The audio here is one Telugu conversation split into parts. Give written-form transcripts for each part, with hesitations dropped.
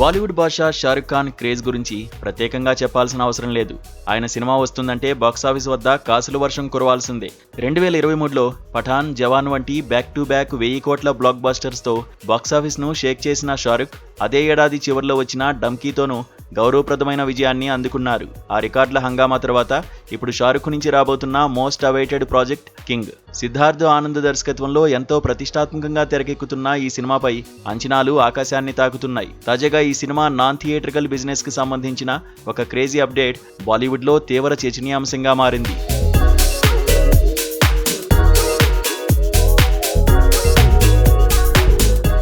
బాలీవుడ్ బాద్షా షారుఖ్ ఖాన్ క్రేజ్ గురించి ప్రత్యేకంగా చెప్పాల్సిన అవసరం లేదు. ఆయన సినిమా వస్తుందంటే బాక్సాఫీస్ వద్ద కాసుల వర్షం కురవాల్సిందే. 2023లో పఠాన్, జవాన్ వంటి బ్యాక్ టు బ్యాక్ 1000 కోట్ల బ్లాక్ బస్టర్స్తో బాక్సాఫీస్ను షేక్ చేసిన షారుఖ్ అదే ఏడాది చివరిలో వచ్చిన డంకీతోనూ గౌరవప్రదమైన విజయాన్ని అందుకున్నారు. ఆ రికార్డుల హంగామా తర్వాత ఇప్పుడు షారుఖ్ నుంచి రాబోతున్న most awaited project king. Siddharth Anand దర్శకత్వంలో ఎంతో ప్రతిష్టాత్మకంగా తెరకెక్కుతున్న ఈ సినిమాపై అంచనాలు ఆకాశాన్ని తాకుతున్నాయి. తాజాగా ఈ సినిమా నాన్ థియేట్రికల్ బిజినెస్ కి సంబంధించిన ఒక క్రేజీ అప్డేట్ బాలీవుడ్లో తీవ్ర చర్చనీయాంశంగా మారింది.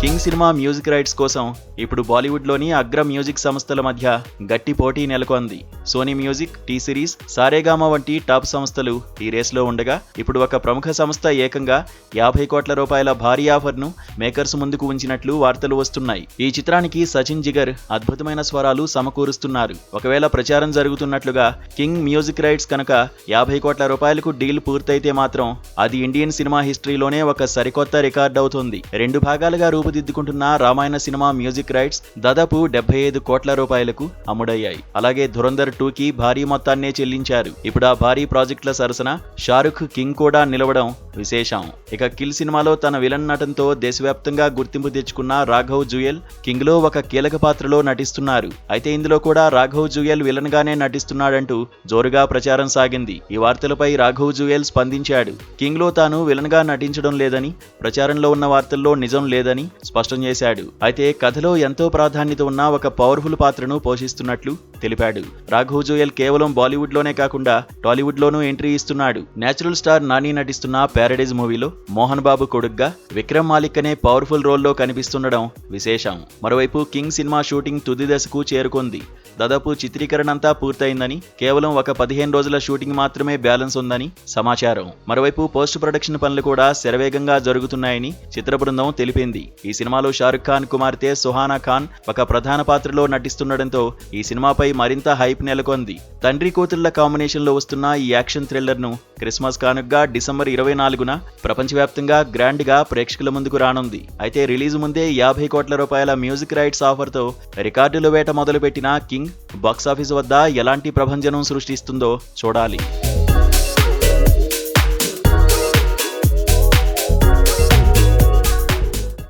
కింగ్ సినిమా మ్యూజిక్ రైట్స్ కోసం ఇప్పుడు బాలీవుడ్లోని అగ్ర మ్యూజిక్ సంస్థల మధ్య గట్టి పోటీ నెలకొంది. సోనీ మ్యూజిక్, టీ సిరీస్, సారేగామా వంటి టాప్ సంస్థలు ఈ రేస్లో ఉండగా ఇప్పుడు ఒక ప్రముఖ సంస్థ ఏకంగా 50 కోట్ల రూపాయల భారీ ఆఫర్ను మేకర్స్ ముందుకు ఉంచినట్లు వార్తలు వస్తున్నాయి. ఈ చిత్రానికి సచిన్ జిగర్ అద్భుతమైన స్వరాలు సమకూరుస్తున్నారు. ఒకవేళ ప్రచారం జరుగుతున్నట్లుగా కింగ్ మ్యూజిక్ రైట్స్ కనుక 50 కోట్ల రూపాయలకు డీల్ పూర్తయితే మాత్రం అది ఇండియన్ సినిమా హిస్టరీలోనే ఒక సరికొత్త రికార్డ్ అవుతుంది. 2 భాగాలుగా రూపుదిద్దుకుంటున్న రామాయణ సినిమా మ్యూజిక్ రైట్స్ దాదాపు 75 కోట్ల రూపాయలకు అమ్ముడయ్యాయి. అలాగే ధురంధర్ 2కి భారీ మొత్తాన్నే చెల్లించారు. ఇప్పుడు ఆ భారీ ప్రాజెక్టుల సరసన షారుఖ్ కింగ్ కూడా నిలవడం విశేషం. ఇక కిల్ సినిమాలో తన విలన్ నటనతో దేశవ్యాప్తంగా గుర్తింపు తెచ్చుకున్న రాఘవ్ జుయల్ కింగ్ లో ఒక కీలక పాత్రలో నటిస్తున్నారు. అయితే ఇందులో కూడా రాఘవ్ జుయల్ విలన్ గానే నటిస్తున్నాడంటూ జోరుగా ప్రచారం సాగింది. ఈ వార్తలపై రాఘవ్ జుయల్ స్పందించాడు. కింగ్ లో తాను విలన్ గా నటించడం లేదని, ప్రచారంలో ఉన్న వార్తల్లో నిజం లేదని స్పష్టం చేశాడు. అయితే కథలో ఎంతో ప్రాధాన్యత ఉన్న ఒక పవర్ఫుల్ పాత్రను పోషిస్తున్నట్లు తెలిపాడు. రాఘవ్ జుయల్ కేవలం బాలీవుడ్ లోనే కాకుండా టాలీవుడ్ లోనూ ఎంట్రీ ఇస్తున్నాడు. నేచురల్ స్టార్ నాని నటిస్తున్న ప్యారడైజ్ మూవీలో మోహన్ బాబు కొడుగ్గా విక్రమ్ మాలిక్ అనే పవర్ఫుల్ రోల్లో కనిపిస్తుండడం విశేషం. మరోవైపు కింగ్ సినిమా షూటింగ్ తుది దశకు చేరుకుంది. దాదాపు చిత్రీకరణ అంతా పూర్తయిందని, కేవలం ఒక 15 రోజుల షూటింగ్ మాత్రమే బ్యాలెన్స్ ఉందని సమాచారం. మరోవైపు పోస్ట్ ప్రొడక్షన్ పనులు కూడా శరవేగంగా జరుగుతున్నాయని చిత్ర బృందం తెలిపింది. ఈ సినిమాలో షారుఖ్ ఖాన్ కుమార్తె సుహానా ఖాన్ ఒక ప్రధాన పాత్రలో నటిస్తుండటంతో ఈ సినిమాపై మరింత హైప్ నెలకొంది. తండ్రి కూతుళ్ల కాంబినేషన్ లో వస్తున్న ఈ యాక్షన్ థ్రిల్లర్ ను క్రిస్మస్ కానుకగా డిసెంబర్ 24న ప్రపంచవ్యాప్తంగా గ్రాండ్ గా ప్రేక్షకుల ముందుకు రానుంది. అయితే రిలీజ్ ముందే 50 కోట్ల రూపాయల మ్యూజిక్ రైట్స్ ఆఫర్ తో రికార్డుల వేట మొదలుపెట్టిన కింగ్ బాక్సాఫీస్ వద్ద ఎలాంటి ప్రభంజనం సృష్టిస్తుందో చూడాలి.